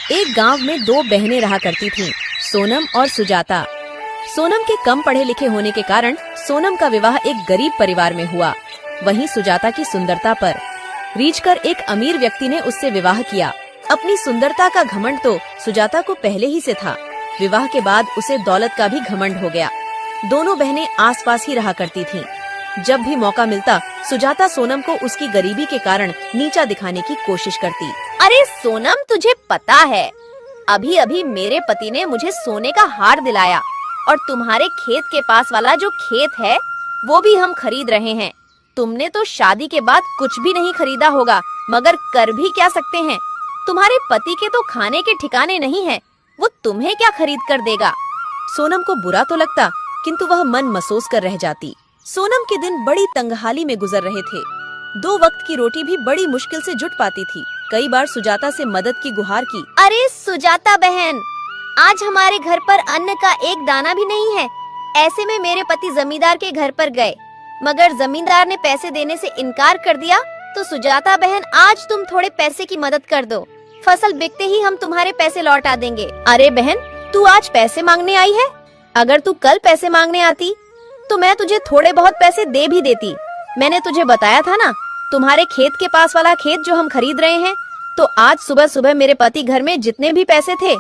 एक गांव में दो बहनें रहा करती थीं, सोनम और सुजाता। सोनम के कम पढ़े लिखे होने के कारण सोनम का विवाह एक गरीब परिवार में हुआ। वहीं सुजाता की सुंदरता पर रीझ कर एक अमीर व्यक्ति ने उससे विवाह किया। अपनी सुंदरता का घमंड तो सुजाता को पहले ही से था। विवाह के बाद उसे दौलत का भी घमंड हो गया। दोनों बहनें आसपास ही रहा करती थीं। जब भी मौका मिलता सुजाता सोनम को उसकी गरीबी के कारण नीचा दिखाने की कोशिश करती। अरे सोनम, तुझे पता है अभी अभी मेरे पति ने मुझे सोने का हार दिलाया और तुम्हारे खेत के पास वाला जो खेत है वो भी हम खरीद रहे हैं। तुमने तो शादी के बाद कुछ भी नहीं खरीदा होगा, मगर कर भी क्या सकते हैं। तुम्हारे पति के तो खाने के ठिकाने नहीं है, वो तुम्हें क्या खरीद कर देगा। सोनम को बुरा तो लगता किंतु वह मन महसूस कर रह जाती। सोनम के दिन बड़ी तंगहाली में गुजर रहे थे। 2 वक्त की रोटी भी बड़ी मुश्किल से जुट पाती थी। कई बार सुजाता से मदद की गुहार की। अरे सुजाता बहन, आज हमारे घर पर अन्न का एक दाना भी नहीं है। ऐसे में मेरे पति जमींदार के घर पर गए, मगर जमींदार ने पैसे देने से इनकार कर दिया। तो सुजाता बहन, आज तुम थोड़े पैसे की मदद कर दो। फसल बिकते ही हम तुम्हारे पैसे लौटा देंगे। अरे बहन, तू आज पैसे मांगने आई है? अगर तू कल पैसे मांगने आती तो मैं तुझे थोड़े बहुत पैसे दे भी देती। मैंने तुझे बताया था ना, तुम्हारे खेत के पास वाला खेत जो हम खरीद रहे हैं, तो आज सुबह सुबह मेरे पति घर में जितने भी पैसे थे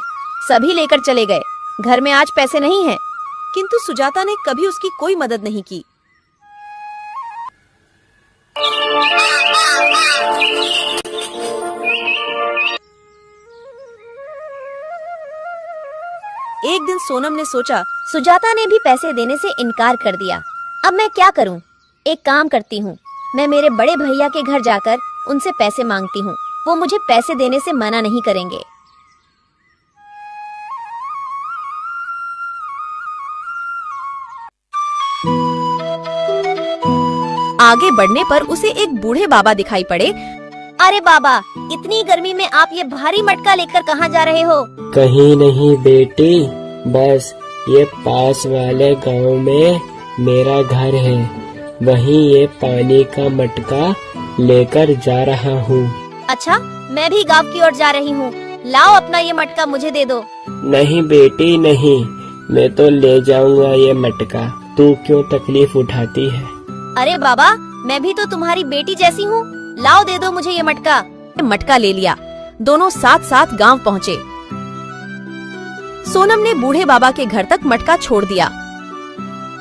सभी लेकर चले गए। घर में आज पैसे नहीं हैं। किंतु सुजाता ने कभी उसकी कोई मदद नहीं की। एक दिन सोनम ने सोचा, सुजाता ने भी पैसे देने से इनकार कर दिया। अब मैं क्या करूं? एक काम करती हूं, मैं मेरे बड़े भैया के घर जाकर उनसे पैसे मांगती हूं। वो मुझे पैसे देने से मना नहीं करेंगे। आगे बढ़ने पर उसे एक बूढ़े बाबा दिखाई पड़े। अरे बाबा, इतनी गर्मी में आप ये भारी मटका लेकर कहाँ जा रहे हो? कहीं नहीं बेटी, बस ये पास वाले गांव में मेरा घर है, वहीं ये पानी का मटका लेकर जा रहा हूँ। अच्छा, मैं भी गांव की ओर जा रही हूँ। लाओ अपना ये मटका मुझे दे दो। नहीं बेटी नहीं, मैं तो ले जाऊंगा ये मटका। तू क्यों तकलीफ उठाती है? अरे बाबा, मैं भी तो तुम्हारी बेटी जैसी हूँ। लाओ, दे दो मुझे ये मटका। मटका ले लिया। दोनों साथ साथ गांव पहुँचे। सोनम ने बूढ़े बाबा के घर तक मटका छोड़ दिया।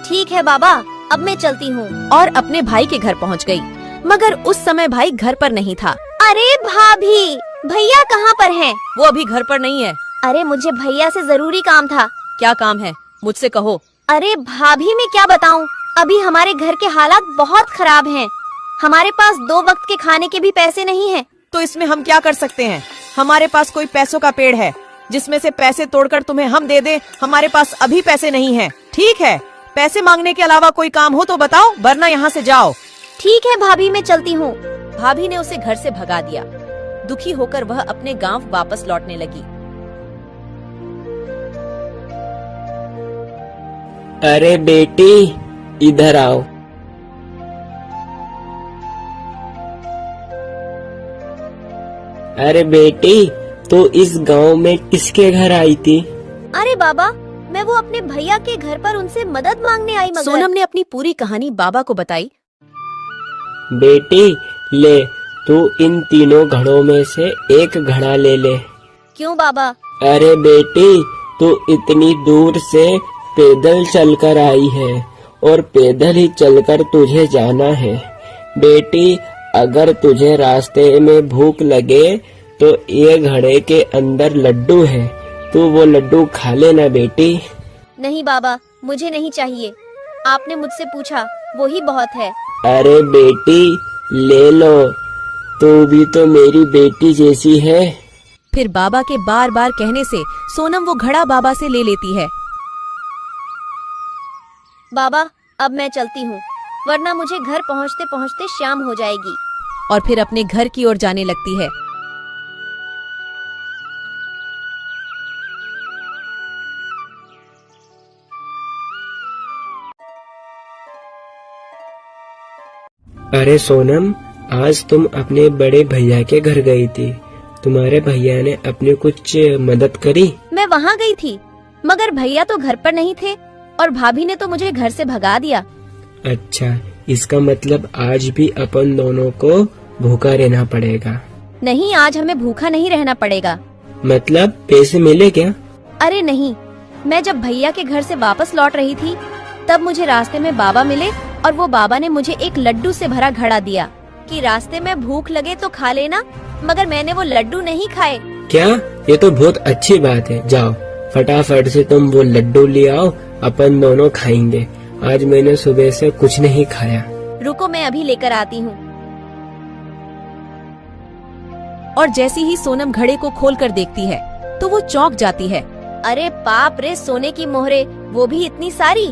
ठीक है बाबा, अब मैं चलती हूँ। और अपने भाई के घर पहुँच गई, मगर उस समय भाई घर पर नहीं था। अरे भाभी, भैया कहाँ पर हैं? वो अभी घर पर नहीं है। अरे मुझे भैया से जरूरी काम था। क्या काम है, मुझसे कहो। अरे भाभी, मैं क्या बताऊँ, अभी हमारे घर के हालात बहुत खराब हैं। हमारे पास 2 वक्त के खाने के भी पैसे नहीं हैं। तो इसमें हम क्या कर सकते हैं? हमारे पास कोई पैसों का पेड़ है जिसमें से पैसे तोड़कर तुम्हें हम दे दें। हमारे पास अभी पैसे नहीं हैं। ठीक है, पैसे मांगने के अलावा कोई काम हो तो बताओ, वरना यहाँ से जाओ। ठीक है भाभी, मैं चलती हूँ। भाभी ने उसे घर से भगा दिया। दुखी होकर वह अपने गांव वापस लौटने लगी। अरे बेटी, इधर आओ। अरे बेटी, तो इस गांव में किसके घर आई थी? अरे बाबा, मैं वो अपने भैया के घर पर उनसे मदद मांगने आई। मगर सोनम ने अपनी पूरी कहानी बाबा को बताई। बेटी ले, तू इन तीनों घड़ों में से एक घड़ा ले ले। क्यों बाबा? अरे बेटी, तू इतनी दूर से पैदल चलकर आई है और पैदल ही चलकर तुझे जाना है। बेटी, अगर तुझे रास्ते में भूख लगे तो ये घड़े के अंदर लड्डू है, तू वो लड्डू खा लेना बेटी। नहीं बाबा, मुझे नहीं चाहिए। आपने मुझसे पूछा, वो ही बहुत है। अरे बेटी, ले लो, तू भी तो मेरी बेटी जैसी है। फिर बाबा के बार बार कहने से सोनम वो घड़ा बाबा से ले लेती है। बाबा, अब मैं चलती हूँ, वरना मुझे घर पहुँचते पहुँचते शाम हो जाएगी। और फिर अपने घर की ओर जाने लगती है। अरे सोनम, आज तुम अपने बड़े भैया के घर गई थी, तुम्हारे भैया ने अपनी कुछ मदद करी? मैं वहाँ गई थी, मगर भैया तो घर पर नहीं थे और भाभी ने तो मुझे घर से भगा दिया। अच्छा, इसका मतलब आज भी अपन दोनों को भूखा रहना पड़ेगा। नहीं, आज हमें भूखा नहीं रहना पड़ेगा। मतलब पैसे मिले क्या? अरे नहीं, मैं जब भैया के घर से वापस लौट रही थी तब मुझे रास्ते में बाबा मिले और वो बाबा ने मुझे एक लड्डू से भरा घड़ा दिया कि रास्ते में भूख लगे तो खा लेना, मगर मैंने वो लड्डू नहीं खाए। क्या? ये तो बहुत अच्छी बात है। जाओ फटाफट से तुम वो लड्डू ले आओ, अपन दोनों खाएंगे। आज मैंने सुबह से कुछ नहीं खाया। रुको, मैं अभी लेकर आती हूँ। और जैसी ही सोनम घड़े को खोलकर देखती है तो वो चौंक जाती है। अरे बाप रे, सोने की मोहरे, वो भी इतनी सारी।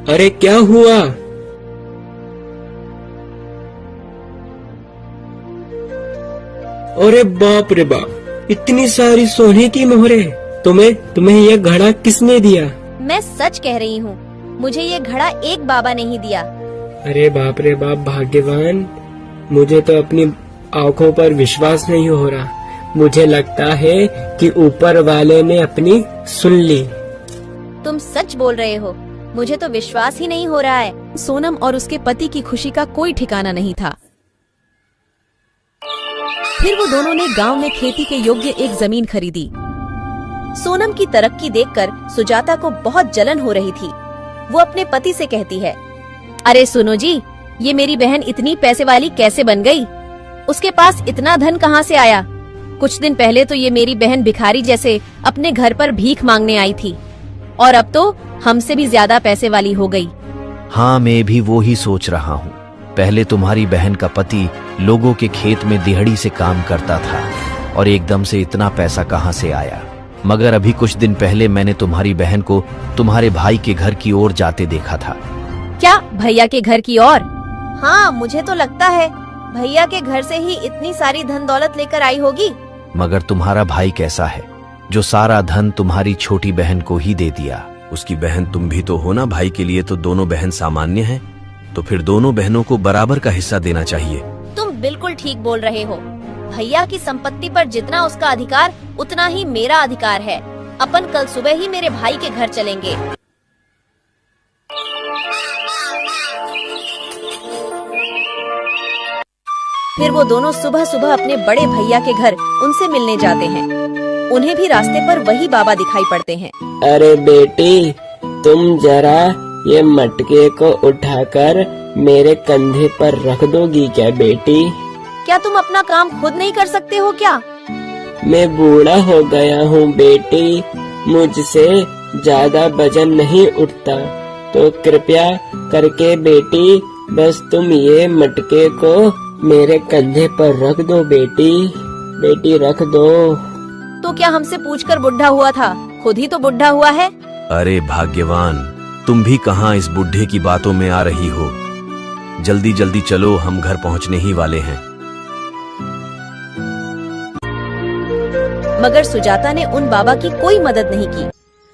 अरे क्या हुआ? अरे बाप रे बाप, इतनी सारी सोने की मोहरे। तुम्हें यह घड़ा किसने दिया? मैं सच कह रही हूँ, मुझे ये घड़ा एक बाबा ने ही दिया। अरे बाप रे बाप, भाग्यवान। मुझे तो अपनी आंखों पर विश्वास नहीं हो रहा। मुझे लगता है कि ऊपर वाले ने अपनी सुन ली। तुम सच बोल रहे हो, मुझे तो विश्वास ही नहीं हो रहा है। सोनम और उसके पति की खुशी का कोई ठिकाना नहीं था। फिर वो दोनों ने गांव में खेती के योग्य एक जमीन खरीदी। सोनम की तरक्की देखकर सुजाता को बहुत जलन हो रही थी। वो अपने पति से कहती है, अरे सुनो जी, ये मेरी बहन इतनी पैसे वाली कैसे बन गई? उसके पास इतना धन कहाँ से आया? कुछ दिन पहले तो ये मेरी बहन भिखारी जैसे अपने घर पर भीख मांगने आई थी और अब तो हमसे भी ज्यादा पैसे वाली हो गई। हाँ, मैं भी वो ही सोच रहा हूँ। पहले तुम्हारी बहन का पति लोगों के खेत में दिहाड़ी से काम करता था और एकदम से इतना पैसा कहाँ से आया? मगर अभी कुछ दिन पहले मैंने तुम्हारी बहन को तुम्हारे भाई के घर की ओर जाते देखा था। क्या, भैया के घर की ओर? हाँ, मुझे तो लगता है भैया के घर से ही इतनी सारी धन दौलत लेकर आई होगी। मगर तुम्हारा भाई कैसा है जो सारा धन तुम्हारी छोटी बहन को ही दे दिया? उसकी बहन तुम भी तो हो ना। भाई के लिए तो दोनों बहन सामान्य हैं, तो फिर दोनों बहनों को बराबर का हिस्सा देना चाहिए। तुम बिल्कुल ठीक बोल रहे हो। भैया की संपत्ति पर जितना उसका अधिकार उतना ही मेरा अधिकार है। अपन कल सुबह ही मेरे भाई के घर चलेंगे। फिर वो दोनों सुबह सुबह अपने बड़े भैया के घर उनसे मिलने जाते हैं। उन्हें भी रास्ते पर वही बाबा दिखाई पड़ते हैं। अरे बेटी, तुम जरा ये मटके को उठाकर मेरे कंधे पर रख दोगी क्या बेटी? क्या तुम अपना काम खुद नहीं कर सकते हो क्या? मैं बूढ़ा हो गया हूँ बेटी, मुझसे ज्यादा वजन नहीं उठता, तो कृपया करके बेटी बस तुम ये मटके को मेरे कंधे पर रख दो बेटी। बेटी रख दो। तो क्या हमसे पूछकर बुढ़ा हुआ था? खुद ही तो बुढ़ा हुआ है। अरे भाग्यवान, तुम भी कहाँ इस बुढ़े की बातों में आ रही हो? जल्दी जल्दी चलो, हम घर पहुँचने ही वाले हैं। मगर सुजाता ने उन बाबा की कोई मदद नहीं की।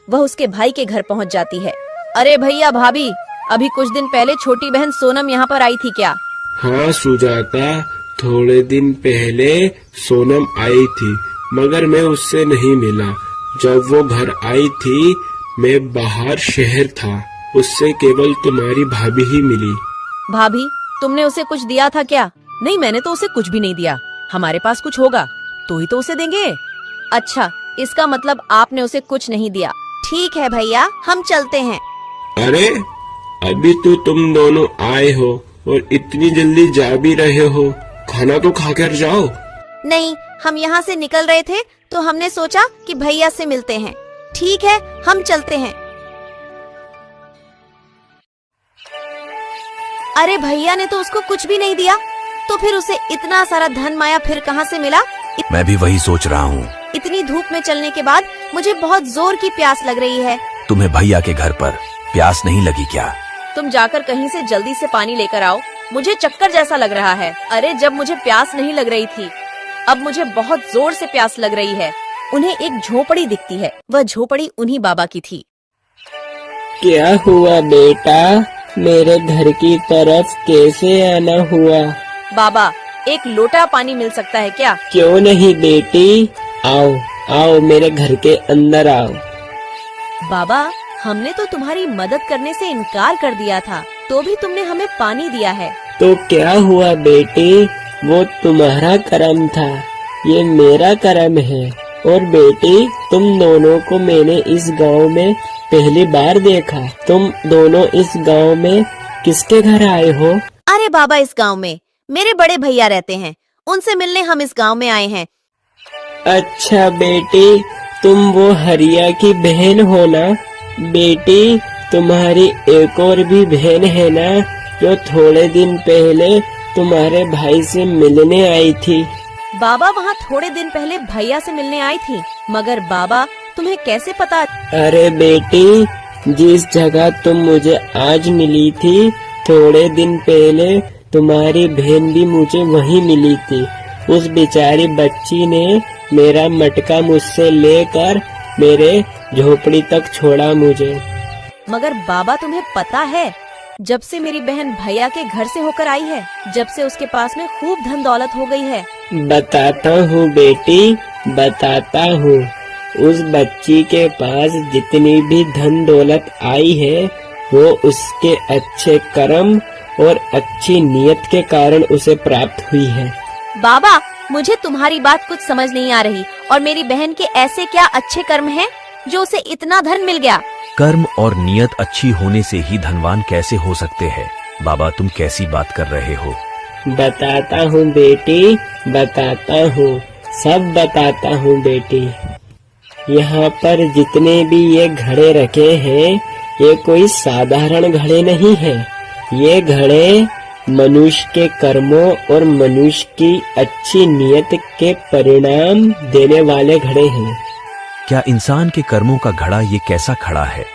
वह उसके भाई के घर पहुंच जाती है। अरे भैया, भाभी, अभी कुछ दिन पहले छोटी बहन सोनम यहाँ पर आई थी क्या? हाँ सुजाता, थोड़े दिन पहले सोनम आई थी, मगर मैं उससे नहीं मिला। जब वो घर आई थी मैं बाहर शहर था, उससे केवल तुम्हारी भाभी ही मिली। भाभी, तुमने उसे कुछ दिया था क्या? नहीं, मैंने तो उसे कुछ भी नहीं दिया। हमारे पास कुछ होगा तो ही तो उसे देंगे। अच्छा, इसका मतलब आपने उसे कुछ नहीं दिया। ठीक है भैया, हम चलते हैं। अरे अभी तो तुम दोनों आए हो और इतनी जल्दी जा भी रहे हो, खाना तो खाकर जाओ। नहीं, हम यहाँ से निकल रहे थे तो हमने सोचा कि भैया से मिलते हैं। ठीक है, हम चलते हैं। अरे भैया ने तो उसको कुछ भी नहीं दिया, तो फिर उसे इतना सारा धन माया फिर कहाँ से मिला? मैं भी वही सोच रहा हूँ। इतनी धूप में चलने के बाद मुझे बहुत जोर की प्यास लग रही है। तुम्हें भैया के घर पर प्यास नहीं लगी क्या? तुम जाकर कहीं से जल्दी से पानी लेकर आओ, मुझे चक्कर जैसा लग रहा है। अरे जब मुझे प्यास नहीं लग रही थी, अब मुझे बहुत जोर से प्यास लग रही है। उन्हें एक झोपड़ी दिखती है। वह झोपड़ी उन्हीं बाबा की थी। क्या हुआ बेटा, मेरे घर की तरफ कैसे आना हुआ? बाबा, एक लोटा पानी मिल सकता है क्या? क्यों नहीं बेटी, आओ आओ मेरे घर के अंदर आओ। बाबा, हमने तो तुम्हारी मदद करने से इनकार कर दिया था, तो भी तुमने हमें पानी दिया है। तो क्या हुआ बेटी, वो तुम्हारा कर्म था, ये मेरा कर्म है। और बेटी, तुम दोनों को मैंने इस गांव में पहली बार देखा। तुम दोनों इस गांव में किसके घर आए हो? अरे बाबा, इस गांव में मेरे बड़े भैया रहते हैं, उनसे मिलने हम इस गांव में आए हैं। अच्छा बेटी, तुम वो हरिया की बहन हो ना? बेटी, तुम्हारी एक और भी बहन है ना, जो थोड़े दिन पहले तुम्हारे भाई से मिलने आई थी? बाबा, वहाँ थोड़े दिन पहले भैया से मिलने आई थी, मगर बाबा तुम्हें कैसे पता? अरे बेटी, जिस जगह तुम मुझे आज मिली थी, थोड़े दिन पहले तुम्हारी बहन भी मुझे वहीं मिली थी। उस बेचारी बच्ची ने मेरा मटका मुझसे लेकर मेरे झोपड़ी तक छोड़ा मुझे। मगर बाबा, तुम्हें पता है, जब से मेरी बहन भैया के घर से होकर आई है, जब से उसके पास में खूब धन दौलत हो गई है। बताता हूँ बेटी, बताता हूँ। उस बच्ची के पास जितनी भी धन दौलत आई है, वो उसके अच्छे कर्म और अच्छी नियत के कारण उसे प्राप्त हुई है। बाबा, मुझे तुम्हारी बात कुछ समझ नहीं आ रही, और मेरी बहन के ऐसे क्या अच्छे कर्म हैं जो उसे इतना धन मिल गया? कर्म और नियत अच्छी होने से ही धनवान कैसे हो सकते हैं? बाबा, तुम कैसी बात कर रहे हो? बताता हूँ बेटी, बताता हूँ, सब बताता हूँ बेटी। यहाँ पर जितने भी ये घड़े रखे हैं, ये कोई साधारण घड़े नहीं है। ये घड़े मनुष्य के कर्मों और मनुष्य की अच्छी नियत के परिणाम देने वाले घड़े हैं। क्या इंसान के कर्मों का घड़ा ये कैसा खड़ा है?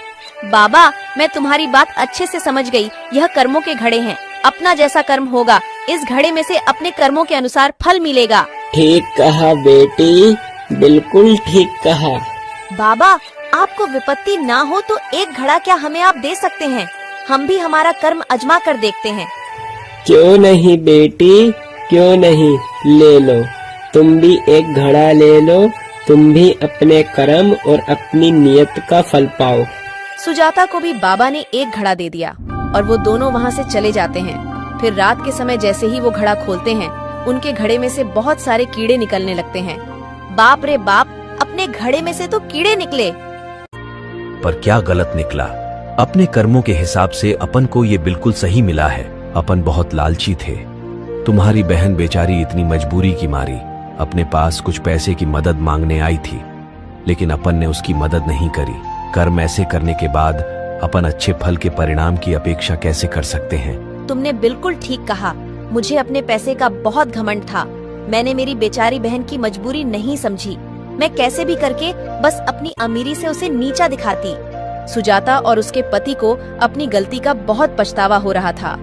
बाबा, मैं तुम्हारी बात अच्छे से समझ गई। यह कर्मों के घड़े हैं। अपना जैसा कर्म होगा, इस घड़े में से अपने कर्मों के अनुसार फल मिलेगा। ठीक कहा बेटी, बिल्कुल ठीक कहा। बाबा, आपको विपत्ति ना हो तो एक घड़ा क्या हमें आप दे सकते हैं? हम भी हमारा कर्म अजमा कर देखते हैं। क्यों नहीं बेटी, क्यों नहीं, ले लो। तुम भी एक घड़ा ले लो, तुम भी अपने कर्म और अपनी नियत का फल पाओ। सुजाता को भी बाबा ने एक घड़ा दे दिया और वो दोनों वहाँ से चले जाते हैं। फिर रात के समय जैसे ही वो घड़ा खोलते हैं, उनके घड़े में से बहुत सारे कीड़े निकलने लगते हैं। बाप रे बाप, अपने घड़े में से तो कीड़े निकले। पर क्या गलत निकला? अपने कर्मों के हिसाब से अपन को ये बिल्कुल सही मिला है। अपन बहुत लालची थे। तुम्हारी बहन बेचारी इतनी मजबूरी की मारी अपने पास कुछ पैसे की मदद मांगने आई थी, लेकिन अपन ने उसकी मदद नहीं करी। कर्म ऐसे करने के बाद अपन अच्छे फल के परिणाम की अपेक्षा कैसे कर सकते हैं? तुमने बिल्कुल ठीक कहा। मुझे अपने पैसे का बहुत घमंड था। मैंने मेरी बेचारी बहन की मजबूरी नहीं समझी। मैं कैसे भी करके बस अपनी अमीरी से उसे नीचा दिखाती। सुजाता और उसके पति को अपनी गलती का बहुत पछतावा हो रहा था।